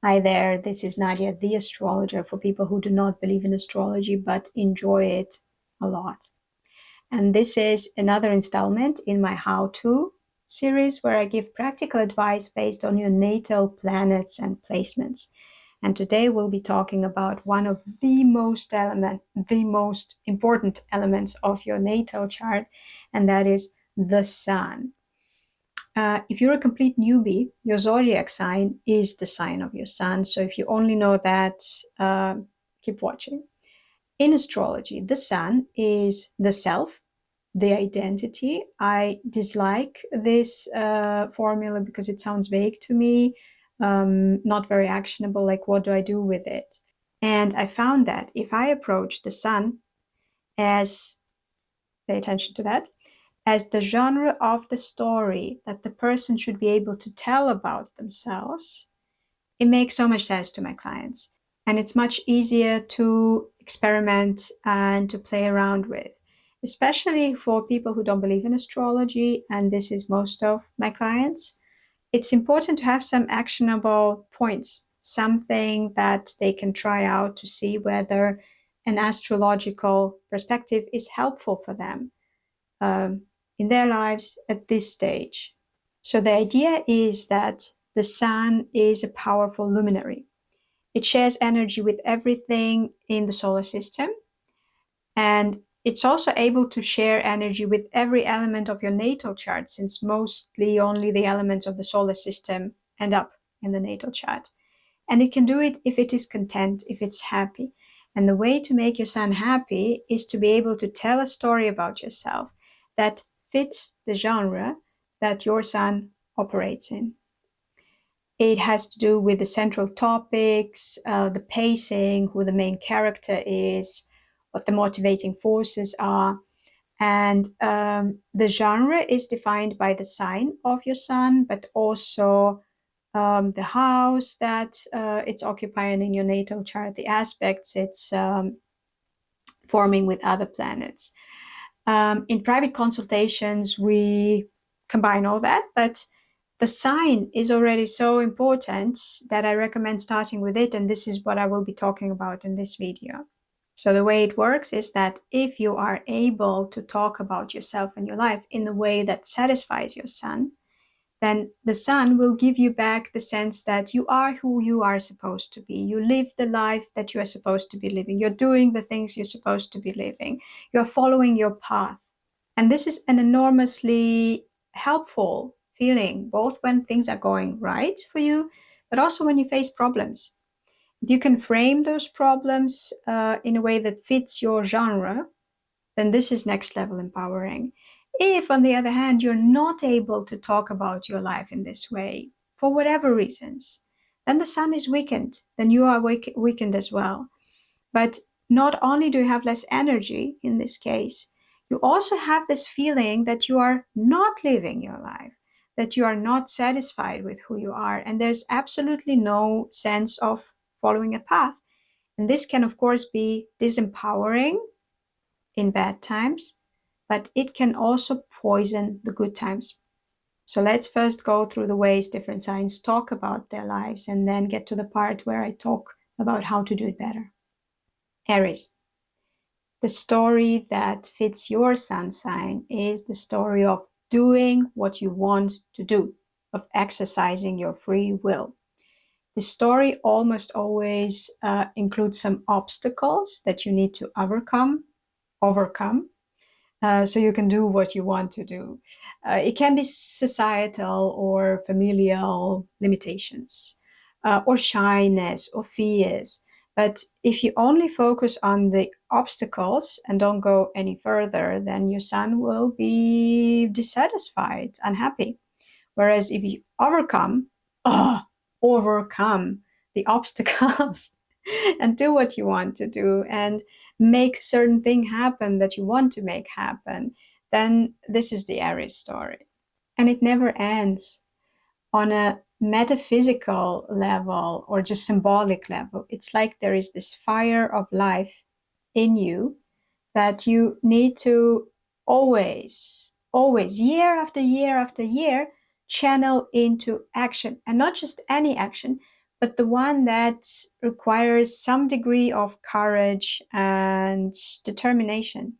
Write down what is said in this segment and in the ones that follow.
Hi there, this is Nadia, the astrologer, for people who do not believe in astrology but enjoy it a lot. And this is another installment in my how-to series where I give practical advice based on your natal planets and placements. And today we'll be talking about one of the most important elements of your natal chart, and that is the sun. If you're a complete newbie, your zodiac sign is the sign of your sun. So if you only know that, keep watching. In astrology, the sun is the self, the identity. I dislike this formula because it sounds vague to me, not very actionable. Like, what do I do with it? And I found that if I approach the sun as, pay attention to that, as the genre of the story that the person should be able to tell about themselves, it makes so much sense to my clients. And it's much easier to experiment and to play around with, especially for people who don't believe in astrology, and this is most of my clients. It's important to have some actionable points, something that they can try out to see whether an astrological perspective is helpful for them in their lives at this stage. So the idea is that the sun is a powerful luminary. It shares energy with everything in the solar system, and it's also able to share energy with every element of your natal chart, since mostly only the elements of the solar system end up in the natal chart. And it can do it if it is content, if it's happy. And the way to make your sun happy is to be able to tell a story about yourself that fits the genre that your sun operates in. It has to do with the central topics, the pacing, who the main character is, what the motivating forces are. And the genre is defined by the sign of your sun, but also the house that it's occupying in your natal chart, the aspects it's forming with other planets. In private consultations, we combine all that, but the sign is already so important that I recommend starting with it, and this is what I will be talking about in this video. So the way it works is that if you are able to talk about yourself and your life in a way that satisfies your sun, then the sun will give you back the sense that you are who you are supposed to be. You live the life that you are supposed to be living. You're doing the things you're supposed to be living. You're following your path. And this is an enormously helpful feeling, both when things are going right for you, but also when you face problems. If you can frame those problems in a way that fits your genre, then this is next level empowering. If, on the other hand, you're not able to talk about your life in this way, for whatever reasons, then the sun is weakened, then you are weakened as well. But not only do you have less energy in this case, you also have this feeling that you are not living your life, that you are not satisfied with who you are, and there's absolutely no sense of following a path. And this can, of course, be disempowering in bad times, but it can also poison the good times. So let's first go through the ways different signs talk about their lives and then get to the part where I talk about how to do it better. Aries. The story that fits your sun sign is the story of doing what you want to do, of exercising your free will. The story almost always includes some obstacles that you need to overcome, so you can do what you want to do. It can be societal or familial limitations, or shyness or fears. But if you only focus on the obstacles and don't go any further, then your sun will be dissatisfied, unhappy. Whereas if you overcome the obstacles and do what you want to do and make certain thing happen that you want to make happen, then this is the Aries story. And it never ends. On a metaphysical level or just symbolic level, it's like there is this fire of life in you that you need to always, year after year after year, channel into action. And not just any action, but the one that requires some degree of courage and determination.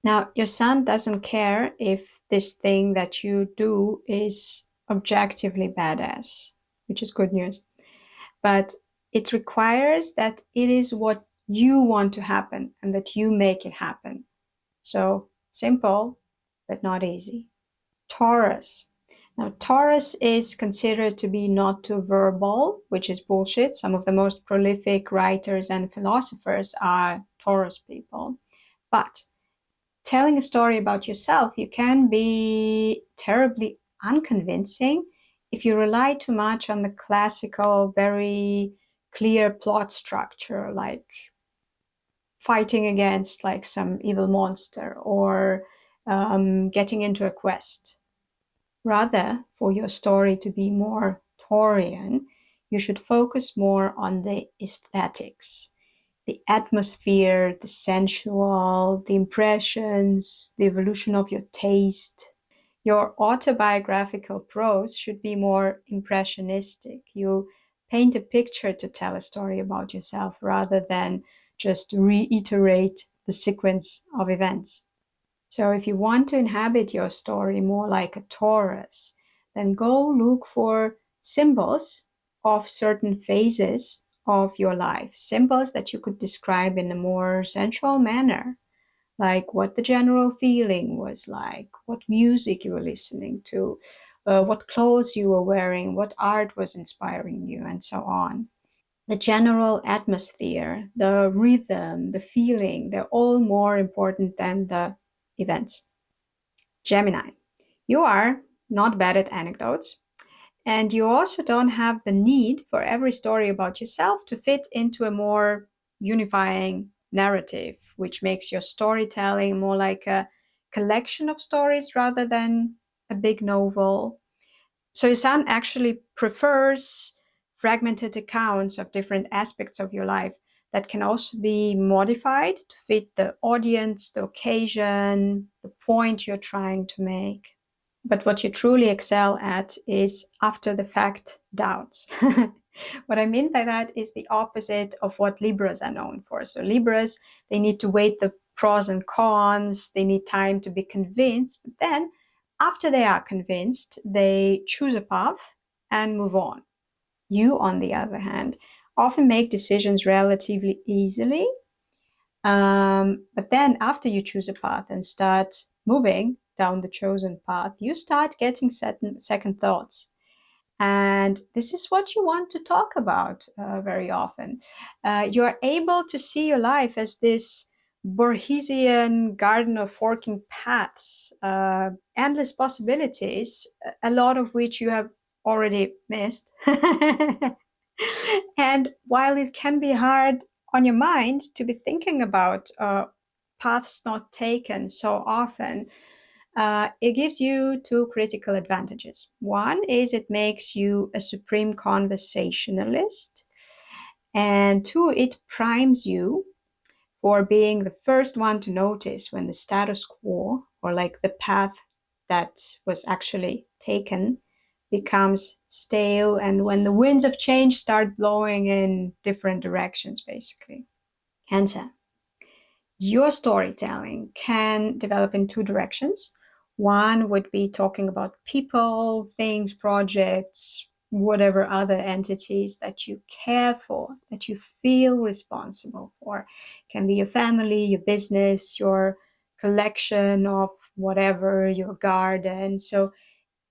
Now, your sun doesn't care if this thing that you do is objectively badass, which is good news. But it requires that it is what you want to happen and that you make it happen. So simple, but not easy. Taurus. Now, Taurus is considered to be not too verbal, which is bullshit. Some of the most prolific writers and philosophers are Taurus people. But telling a story about yourself, you can be terribly unconvincing if you rely too much on the classical, very clear plot structure, like fighting against like some evil monster or getting into a quest. Rather, for your story to be more Taurian, you should focus more on the aesthetics, the atmosphere, the sensual, the impressions, the evolution of your taste. Your autobiographical prose should be more impressionistic. You paint a picture to tell a story about yourself rather than just reiterate the sequence of events. So if you want to inhabit your story more like a Taurus, then go look for symbols of certain phases of your life, symbols that you could describe in a more sensual manner, like what the general feeling was like, what music you were listening to, what clothes you were wearing, what art was inspiring you, and so on. The general atmosphere, the rhythm, the feeling, they're all more important than the events. Gemini, you are not bad at anecdotes. And you also don't have the need for every story about yourself to fit into a more unifying narrative, which makes your storytelling more like a collection of stories rather than a big novel. So your sun actually prefers fragmented accounts of different aspects of your life that can also be modified to fit the audience, the occasion, the point you're trying to make. But what you truly excel at is after the fact doubts. What I mean by that is the opposite of what Libras are known for. So Libras, they need to weigh the pros and cons, they need time to be convinced, but then after they are convinced, they choose a path and move on. You, on the other hand, often make decisions relatively easily, but then after you choose a path and start moving down the chosen path, you start getting second thoughts. And this is what you want to talk about very often. You are able to see your life as this Borgesian garden of forking paths, endless possibilities, a lot of which you have already missed. And while it can be hard on your mind to be thinking about paths not taken so often, it gives you two critical advantages. One is it makes you a supreme conversationalist, and two, it primes you for being the first one to notice when the status quo, or like the path that was actually taken, becomes stale and when the winds of change start blowing in different directions, basically. Cancer. Your storytelling can develop in two directions. One would be talking about people, things, projects, whatever other entities that you care for, that you feel responsible for. It can be your family, your business, your collection of whatever, your garden. So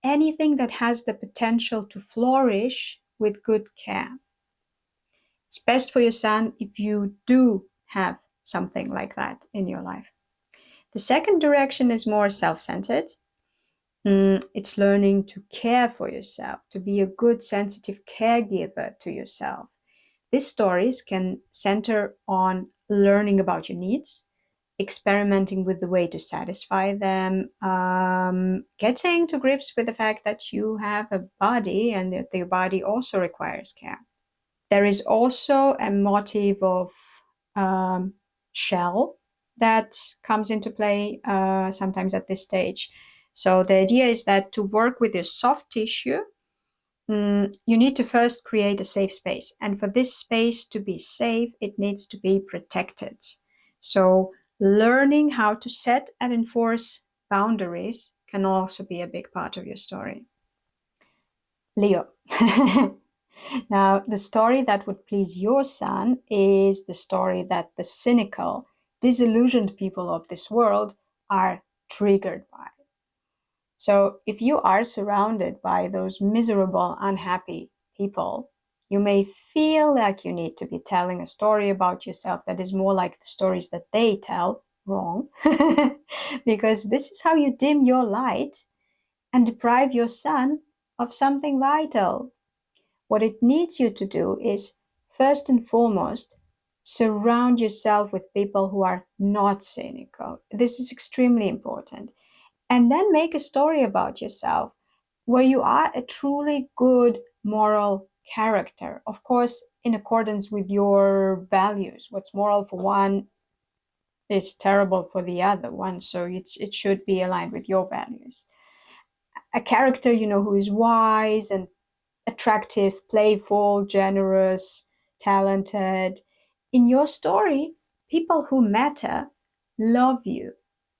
anything that has the potential to flourish with good care. It's best for your sun if you do have something like that in your life. The second direction is more self-centered. It's learning to care for yourself, to be a good, sensitive caregiver to yourself. These stories can center on learning about your needs, experimenting with the way to satisfy them, getting to grips with the fact that you have a body and that your body also requires care. There is also a motive of shell that comes into play sometimes at this stage. So the idea is that to work with your soft tissue you need to first create a safe space. And for this space to be safe, it needs to be protected. So learning how to set and enforce boundaries can also be a big part of your story. Leo. Now, the story that would please your sun is the story that the cynical, disillusioned people of this world are triggered by. So if you are surrounded by those miserable, unhappy people, you may feel like you need to be telling a story about yourself that is more like the stories that they tell. Wrong. Because this is how you dim your light and deprive your sun of something vital. What it needs you to do is, first and foremost, surround yourself with people who are not cynical. This is extremely important. And then make a story about yourself where you are a truly good moral character. Of course, in accordance with your values. What's moral for one is terrible for the other one. So it should be aligned with your values. A character, who is wise and attractive, playful, generous, talented. In your story, people who matter love you.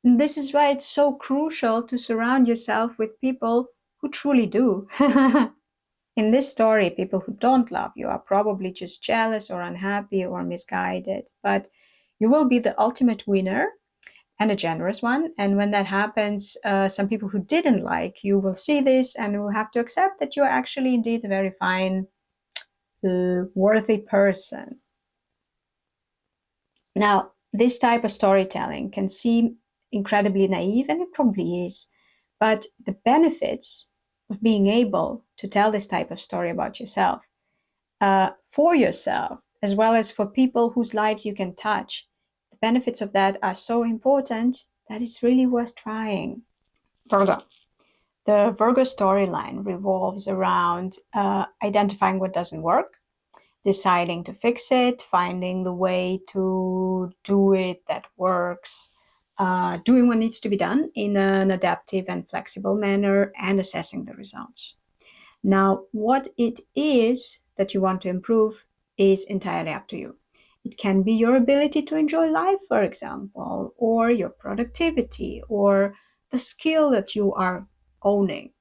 And this is why it's so crucial to surround yourself with people who truly do. In this story, people who don't love you are probably just jealous or unhappy or misguided, but you will be the ultimate winner and a generous one. And when that happens, some people who didn't like you will see this and will have to accept that you're actually indeed a very fine, worthy person. Now, this type of storytelling can seem incredibly naive, and it probably is, but the benefits of being able to tell this type of story about yourself, for yourself, as well as for people whose lives you can touch, the benefits of that are so important that it's really worth trying. Virgo. The Virgo storyline revolves around identifying what doesn't work, deciding to fix it, finding the way to do it that works, doing what needs to be done in an adaptive and flexible manner, and assessing the results. Now, what it is that you want to improve is entirely up to you. It can be your ability to enjoy life, for example, or your productivity, or the skill that you are honing,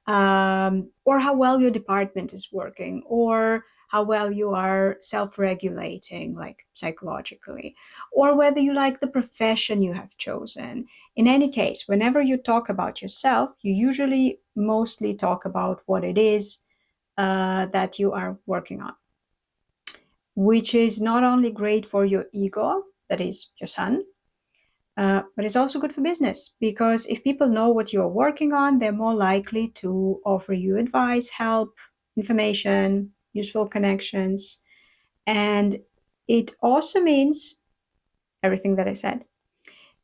or how well your department is working, or how well you are self-regulating, like psychologically, or whether you like the profession you have chosen. In any case, whenever you talk about yourself, you usually mostly talk about what it is that you are working on, which is not only great for your ego, that is your sun, but it's also good for business, because if people know what you're working on, they're more likely to offer you advice, help, information, useful connections. And it also means everything that I said,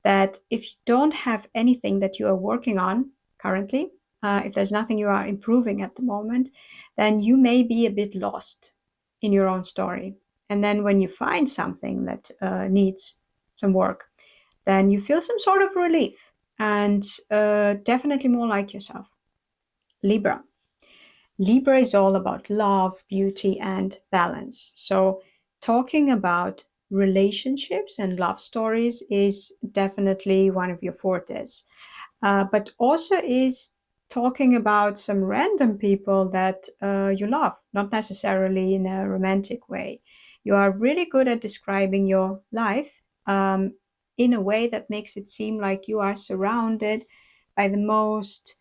that if you don't have anything that you are working on currently, if there's nothing you are improving at the moment, then you may be a bit lost in your own story. And then when you find something that needs some work, then you feel some sort of relief and definitely more like yourself. Libra. Libra is all about love, beauty, and balance. So talking about relationships and love stories is definitely one of your fortes, but also is talking about some random people that you love, not necessarily in a romantic way. You are really good at describing your life in a way that makes it seem like you are surrounded by the most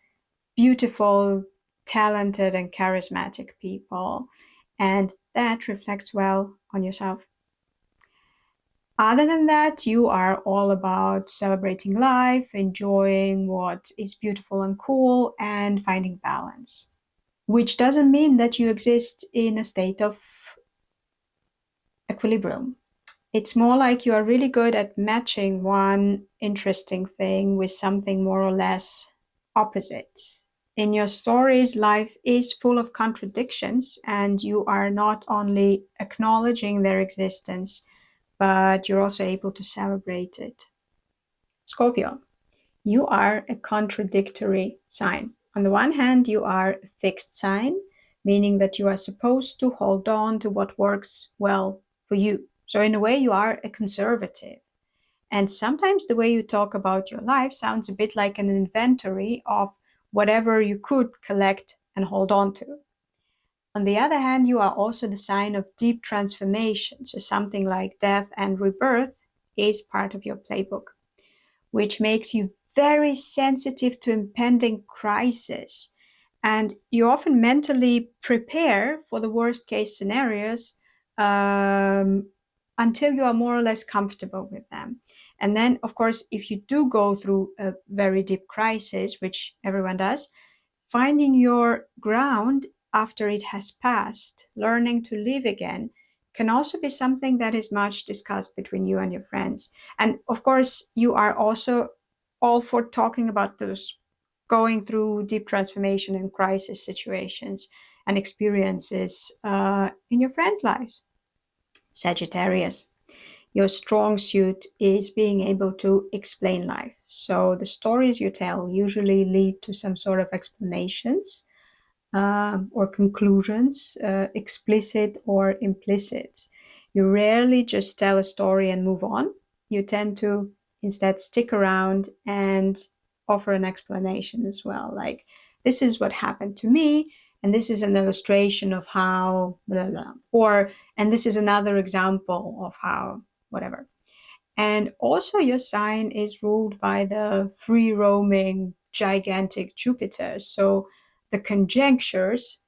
beautiful, talented, and charismatic people. And that reflects well on yourself. Other than that, you are all about celebrating life, enjoying what is beautiful and cool, and finding balance. Which doesn't mean that you exist in a state of equilibrium. It's more like you are really good at matching one interesting thing with something more or less opposite. In your stories, life is full of contradictions, and you are not only acknowledging their existence, but you're also able to celebrate it. Scorpio, you are a contradictory sign. On the one hand, you are a fixed sign, meaning that you are supposed to hold on to what works well for you. So in a way, you are a conservative. And sometimes the way you talk about your life sounds a bit like an inventory of whatever you could collect and hold on to. On the other hand, you are also the sign of deep transformation. So something like death and rebirth is part of your playbook, which makes you very sensitive to impending crisis. And you often mentally prepare for the worst case scenarios until you are more or less comfortable with them. And then, of course, if you do go through a very deep crisis, which everyone does, finding your ground after it has passed, learning to live again, can also be something that is much discussed between you and your friends. And of course, you are also all for talking about those going through deep transformation and crisis situations and experiences in your friends' lives. Sagittarius, your strong suit is being able to explain life. So the stories you tell usually lead to some sort of explanations or conclusions, explicit or implicit. You rarely just tell a story and move on. You tend to instead stick around and offer an explanation as well. Like, this is what happened to me, and this is an illustration of how, blah, blah, or, and this is another example of how, whatever. And also your sign is ruled by the free roaming gigantic Jupiter. So the conjectures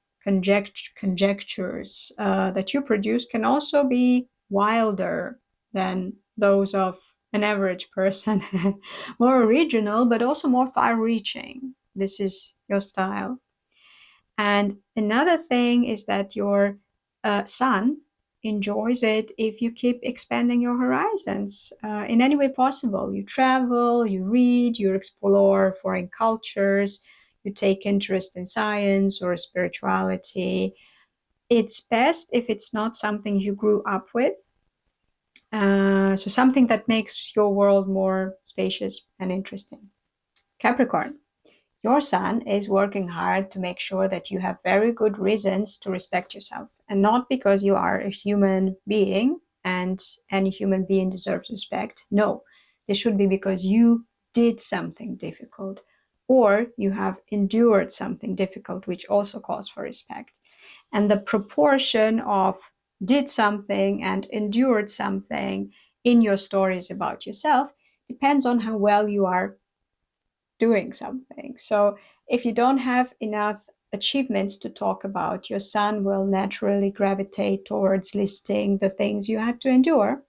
that you produce can also be wilder than those of an average person, more original, but also more far-reaching. This is your style. And another thing is that your sun enjoys it if you keep expanding your horizons in any way possible. You travel, you read, you explore foreign cultures, you take interest in science or spirituality. It's best if it's not something you grew up with. So something that makes your world more spacious and interesting. Capricorn, your sun is working hard to make sure that you have very good reasons to respect yourself, and not because you are a human being and any human being deserves respect. No, this should be because you did something difficult, or you have endured something difficult, which also calls for respect. And the proportion of did something and endured something in your stories about yourself depends on how well you are doing something. So if you don't have enough achievements to talk about, your sun will naturally gravitate towards listing the things you had to endure.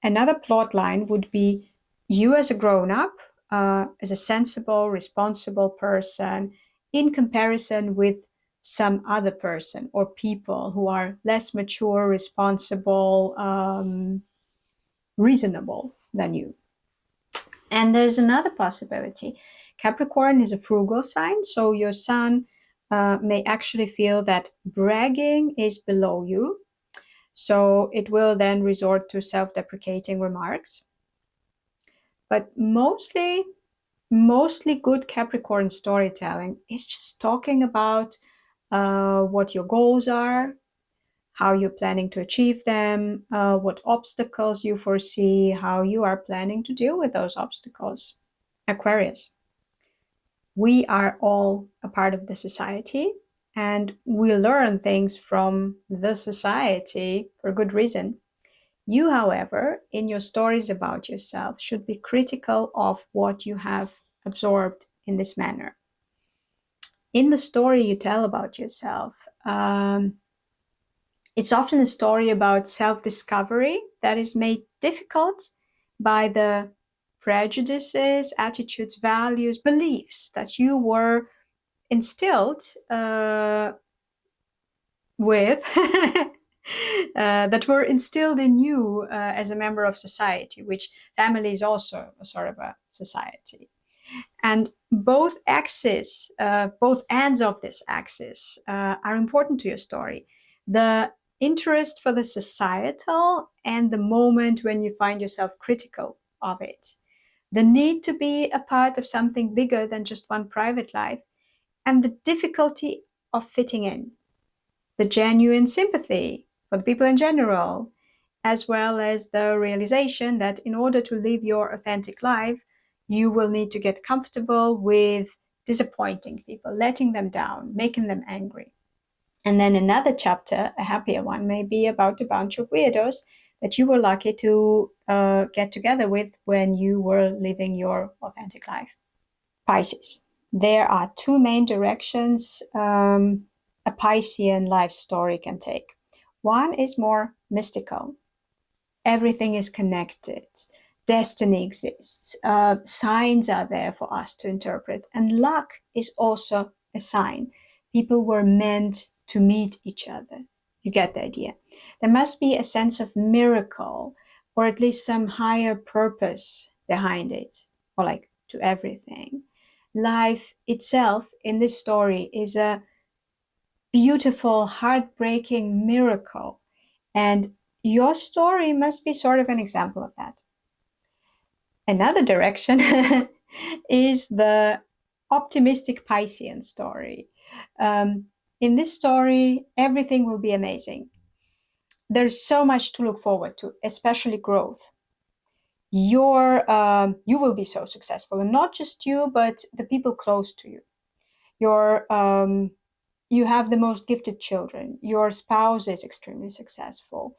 Another plot line would be you as a grown-up, as a sensible, responsible person, in comparison with some other person or people who are less mature, responsible, reasonable than you. And there's another possibility. Capricorn is a frugal sign, so your sun may actually feel that bragging is below you. So it will then resort to self-deprecating remarks. But mostly good Capricorn storytelling is just talking about what your goals are, how you're planning to achieve them, what obstacles you foresee, how you are planning to deal with those obstacles. Aquarius, we are all a part of the society, and we learn things from the society for good reason. You, however, in your stories about yourself, should be critical of what you have absorbed in this manner. In the story you tell about yourself, it's often a story about self-discovery that is made difficult by the prejudices, attitudes, values, beliefs that you were instilled with, that were instilled in you as a member of society, which family is also a sort of a society. And both axes, both ends of this axis are important to your story. The interest for the societal and the moment when you find yourself critical of it. The need to be a part of something bigger than just one private life and the difficulty of fitting in, the genuine sympathy for the people in general, as well as the realization that in order to live your authentic life, you will need to get comfortable with disappointing people, letting them down, making them angry. And then another chapter, a happier one, may be about a bunch of weirdos that you were lucky to get together with when you were living your authentic life. Pisces. There are two main directions a Piscean life story can take. One is more mystical. Everything is connected. Destiny exists. Signs are there for us to interpret. And luck is also a sign. People were meant to meet each other. You get the idea. There must be a sense of miracle, or at least some higher purpose behind it, or like to everything. Life itself in this story is a beautiful, heartbreaking miracle. And your story must be sort of an example of that. Another direction is the optimistic Piscean story. In this story, everything will be amazing. There's so much to look forward to, especially growth. You will be so successful, and not just you, but the people close to you. You have the most gifted children. Your spouse is extremely successful.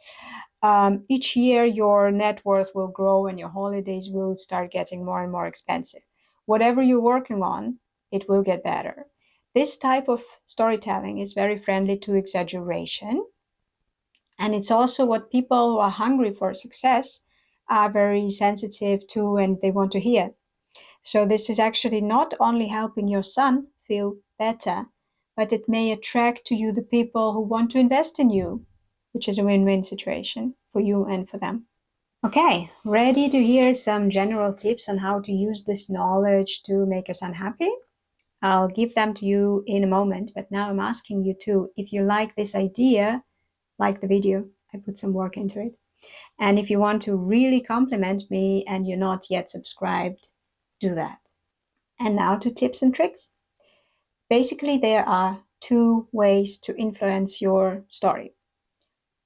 Each year, your net worth will grow and your holidays will start getting more and more expensive. Whatever you're working on, it will get better. This type of storytelling is very friendly to exaggeration. And it's also what people who are hungry for success are very sensitive to and they want to hear. So this is actually not only helping your sun feel better, but it may attract to you the people who want to invest in you, which is a win-win situation for you and for them. Okay, ready to hear some general tips on how to use this knowledge to make your sun happy? I'll give them to you in a moment, but now I'm asking you too, if you like this idea, like the video, I put some work into it. And if you want to really compliment me and you're not yet subscribed, do that. And now to tips and tricks. Basically, there are two ways to influence your story.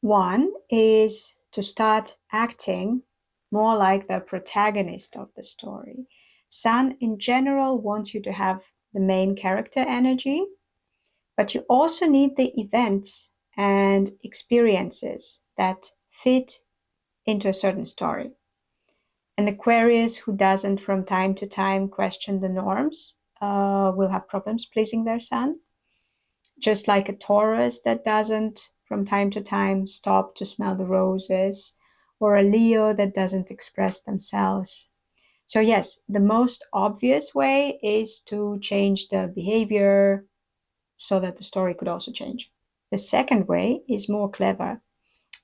One is to start acting more like the protagonist of the story. Sun in general wants you to have the main character energy, but you also need the events and experiences that fit into a certain story. An Aquarius who doesn't from time to time question the norms will have problems pleasing their sun. Just like a Taurus that doesn't from time to time stop to smell the roses, or a Leo that doesn't express themselves. So yes, the most obvious way is to change the behavior so that the story could also change. The second way is more clever,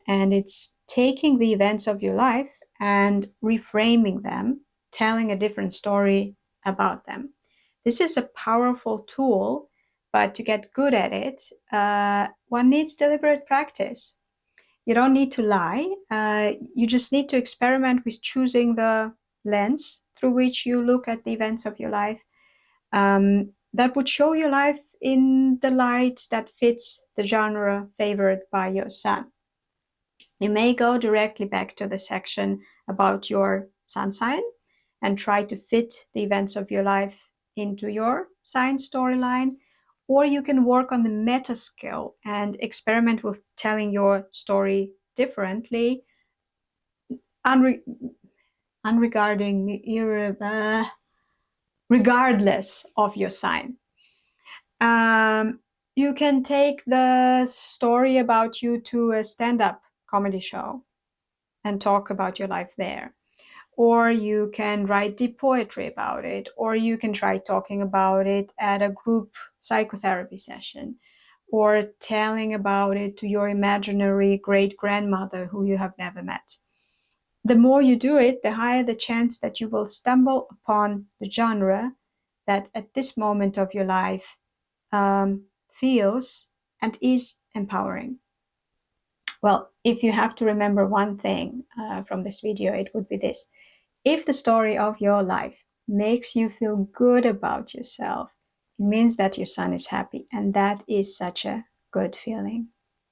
and it's taking the events of your life and reframing them, telling a different story about them. This is a powerful tool, but to get good at it, one needs deliberate practice. You don't need to lie. You just need to experiment with choosing the lens through which you look at the events of your life. That would show your life in the light that fits the genre favored by your sun. You may go directly back to the section about your sun sign and try to fit the events of your life into your sign storyline, or you can work on the meta skill and experiment with telling your story differently, regardless of your sign. You can take the story about you to a stand-up comedy show and talk about your life there. Or you can write deep poetry about it, or you can try talking about it at a group psychotherapy session, or telling about it to your imaginary great-grandmother who you have never met. The more you do it, the higher the chance that you will stumble upon the genre that at this moment of your life feels and is empowering. Well, if you have to remember one thing from this video, it would be this. If the story of your life makes you feel good about yourself, It means that your sun is happy, and that is such a good feeling.